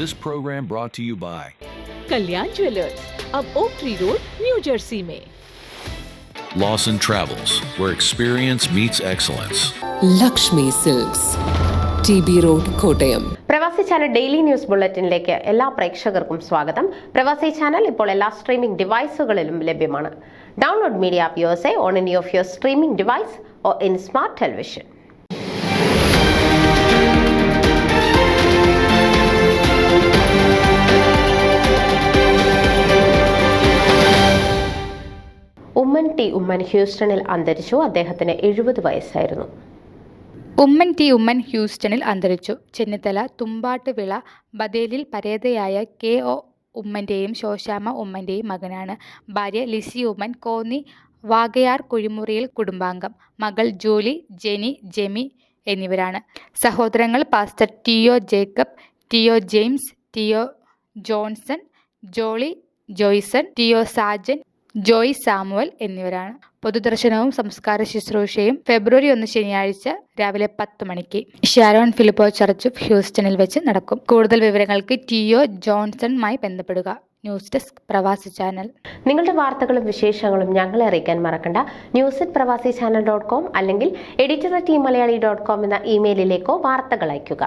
This program brought to you by Kalyan jewellers, अब Oak Tree Road, New Jersey में. Lawson Travels, where experience meets excellence. Lakshmi silks, TB road, Kottayam. Pravasi channel daily news ബുള്ളറ്റിനിലേക്ക് എല്ലാ പ്രേക്ഷകർക്കും സ്വാഗതം. പ്രവാസി channel ഇപ്പോൾ എല്ലാ streaming ഡിവൈസുകളിലും ലഭ്യമാണ്. Download media app USA on any of your streaming device or in smart television. Oommen ഹ്യൂസ്റ്റണിൽ അന്തരിച്ചു. അദ്ദേഹത്തിന് 70 വയസ്സായിരുന്നു. ഉമ്മൻ ഹ്യൂസ്റ്റണിൽ അന്തരിച്ചു. ചെന്നിത്തല തുമ്പാട്ടുവിള ബദേലിൽ പരേതയായ KO ഉമ്മൻ്റെയും ശോശാമ്മ ഉമ്മൻ്റെയും മകനാണ്. ഭാര്യ ലിസി ഉമ്മൻ കോന്നി വാകയാർ കുഴിമുറിയിൽ കുടുംബാംഗം. മകൾ ജൂലി, ജെനി, ജെമി എന്നിവരാണ്. സഹോദരങ്ങൾ പാസ്റ്റർ ടിയോ ജേക്കബ്, ടിയോ ജെയിംസ്, ടിയോ ജോൺസൺ, ജോളി ജോയ്സൺ, ടിയോ സാജൻ, ജോയ് സാമുവൽ എന്നിവരാണ്. പൊതുദർശനവും സംസ്കാര ശുശ്രൂഷയും ഫെബ്രുവരി 1 ശനിയാഴ്ച രാവിലെ 10 മണിക്ക് ഷാരോൺ ഫിലിപ്പോ ചർച്ച് ഓഫ് ഹ്യൂസ്റ്റണിൽ വെച്ച് നടക്കും. കൂടുതൽ വിവരങ്ങൾക്ക് ടിയോ ജോൺസണുമായി ബന്ധപ്പെടുക. ന്യൂസ് ഡെസ്ക് പ്രവാസി ചാനൽ. നിങ്ങളുടെ വാർത്തകളും വിശേഷങ്ങളും ഞങ്ങളെ അറിയിക്കാൻ മറക്കണ്ട. news@pravasichannel.com അല്ലെങ്കിൽ editor@tmaliali.com എന്ന ഇമെയിലിലേക്കോ വാർത്തകൾ അയയ്ക്കുക.